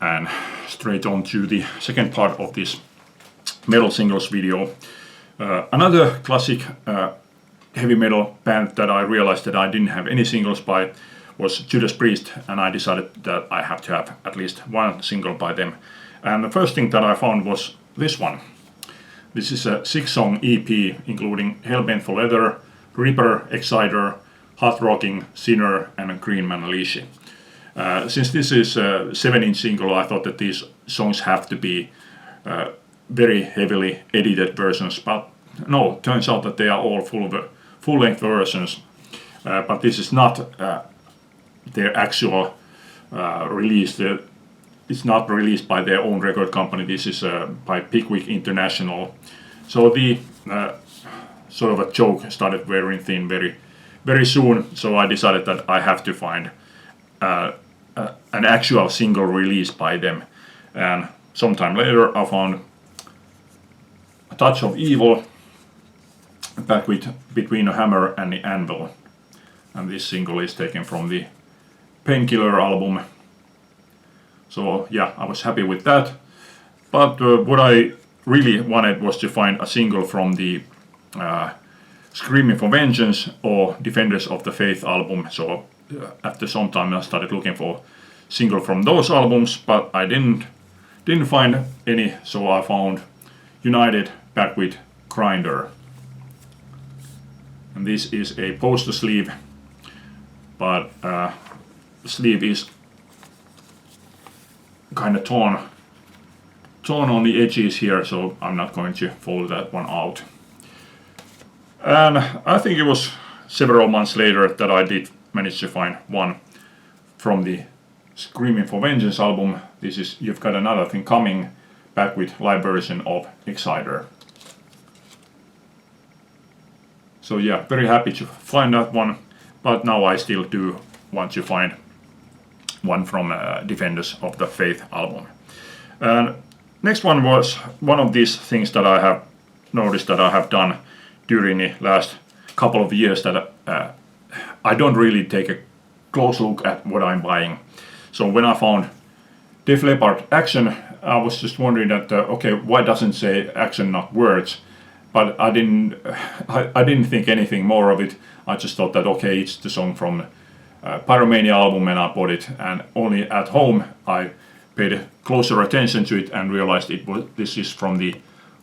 and straight on to the second part of this metal singles video. Another classic heavy metal band that I realized that I didn't have any singles by was Judas Priest, and I decided that I have to have at least one single by them. And the first thing that I found was this one. This is a 6-song EP including Hellbent for Leather, Reaper, Exciter, Hot Rocking, Sinner, and Green Manalishi. Since this is a 7-inch single, I thought that these songs have to be very heavily edited versions, but no, turns out that they are all full-length versions. But this is not their actual release. It's not released by their own record company. This is by Pickwick International. So the sort of a joke started wearing thin very soon. So I decided that I have to find an actual single release by them. And sometime later I found A Touch of Evil, back with Between a Hammer and the Anvil. And this single is taken from the Painkiller album. So yeah, I was happy with that. But what I really wanted was to find a single from the Screaming for Vengeance or Defenders of the Faith album. So after some time I started looking for single from those albums, but I didn't find any. So I found United, back with Grinder. And this is a poster sleeve, but the sleeve is kind of torn on the edges here, so I'm not going to fold that one out. And I think it was several months later that I did manage to find one from the Screaming for Vengeance album. This is You've Got Another Thing Coming, back with live version of Exciter. So yeah, very happy to find that one, but now I still do want to find one from Defenders of the Faith album. And next one was one of these things that I have noticed that I have done during the last couple of years, that I don't really take a close look at what I'm buying. So when I found Def Leppard Action, I was just wondering that okay, why doesn't say Action not words? But I didn't think anything more of it. I just thought that okay, it's the song from Pyromania album, and I bought it. And only at home I paid closer attention to it and realized this is from the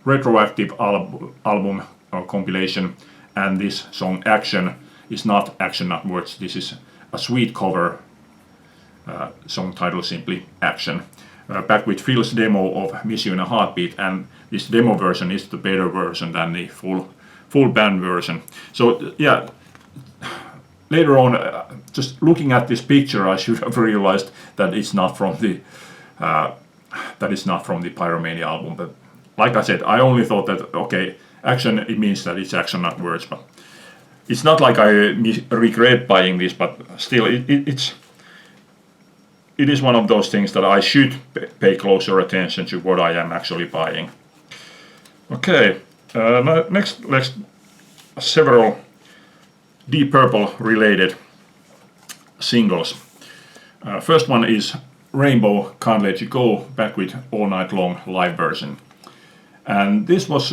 Retroactive album or compilation, and this song Action is not Action Not Words. This is a sweet cover, song title simply Action. Back with Phil's demo of Miss You in a Heartbeat, and this demo version is the better version than the full band version. So yeah, later on, just looking at this picture, I should have realized that it's not from the Pyromania album. But like I said, I only thought that okay, Action, it means that it's Action Not Words. But it's not like I regret buying this, but still it is one of those things that I should pay closer attention to what I am actually buying. Okay, next several Deep Purple related singles. First one is Rainbow Can't Let You Go, back with All Night Long live version. And this was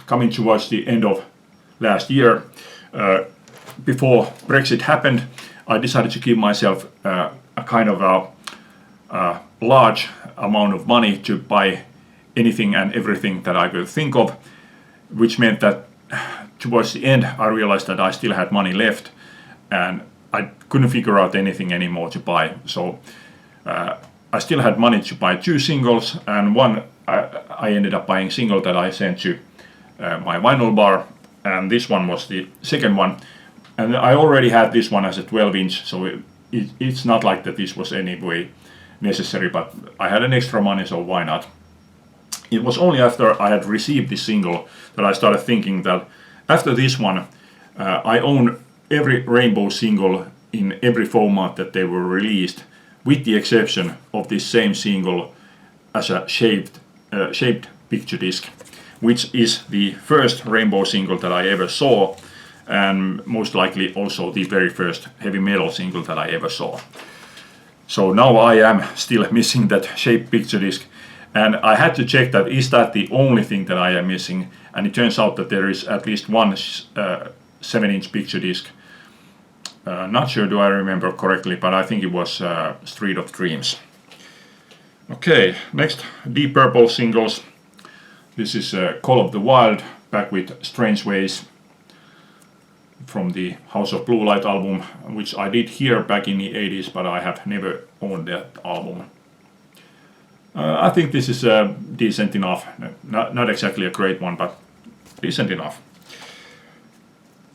coming towards the end of last year. Before Brexit happened, I decided to give myself a kind of a large amount of money to buy anything and everything that I could think of, which meant that towards the end I realized that I still had money left and I couldn't figure out anything anymore to buy. So I still had money to buy 2 singles, and one I ended up buying single that I sent to my vinyl bar, and this one was the second one. And I already had this one as a 12-inch, so it's not like that this was any way necessary, but I had an extra money, so why not? It was only after I had received this single that I started thinking that after this one, I own every Rainbow single in every format that they were released, with the exception of this same single as a shaped picture disc, which is the first Rainbow single that I ever saw, and most likely also the very first heavy metal single that I ever saw. So now I am still missing that shape picture disc, and I had to check that is that the only thing that I am missing, and it turns out that there is at least one 7-inch picture disc. Not sure do I remember correctly, but I think it was Street of Dreams. Okay, next Deep Purple singles. This is Call of the Wild, back with Strange Ways from the House of Blue Light album, which I did hear back in the 80s, but I have never owned that album. I think this is decent enough. Not exactly a great one, but decent enough.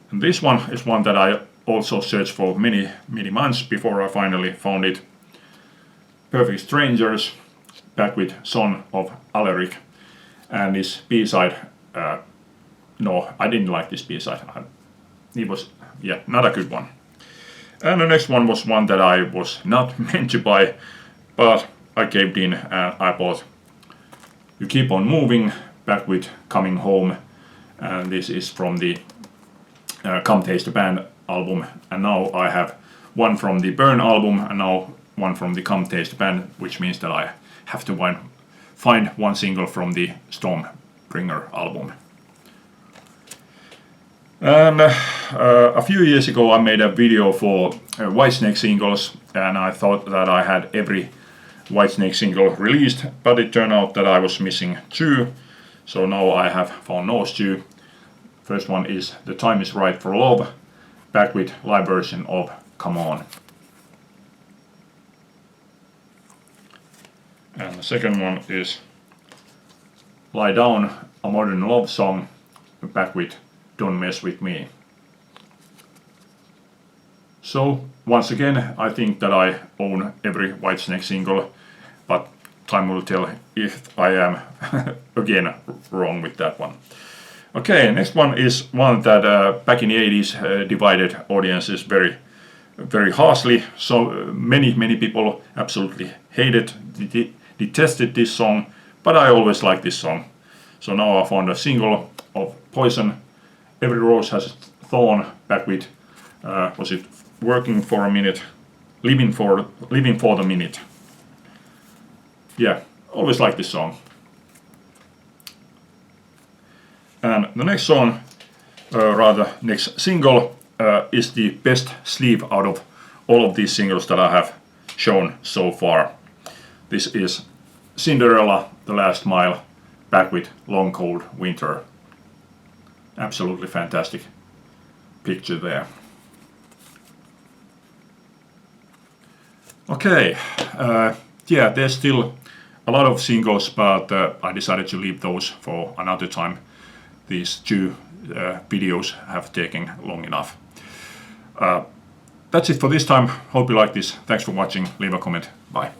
And this one is one that I also searched for many months before I finally found it. Perfect Strangers, back with Son of Alaric. And this B-side, no, I didn't like this B-side. It was, not a good one. And the next one was one that I was not meant to buy, but I caved in and I bought You Keep On Moving, back with Coming Home. And this is from the Come Taste the Band album. And now I have one from the Burn album and now one from the Come Taste the Band, which means that I have to find one single from the Stormbringer album. And a few years ago I made a video for Whitesnake singles, and I thought that I had every Whitesnake single released, but it turned out that I was missing 2, so now I have found those 2. First one is The Time Is Right for Love, back with live version of Come On. And the second one is Lie Down, a modern love song, back with Don't Mess With Me. So once again, I think that I own every Whitesnake single, but time will tell if I am again wrong with that one. Okay, next one is one that back in the 80s divided audiences very harshly. So many people absolutely hated, detested this song, but I always liked this song. So now I found a single of Poison, Every Rose Has a Thorn, back with was it Working for a Minute, Living for the Minute. Yeah, always liked this song. And the next song, next single, is the best sleeve out of all of these singles that I have shown so far. This is Cinderella, The Last Mile, back with Long Cold Winter. Absolutely fantastic picture there. Okay, there's still a lot of singles, but I decided to leave those for another time. These 2 videos have taken long enough. That's it for this time. Hope you like this. Thanks for watching. Leave a comment. Bye.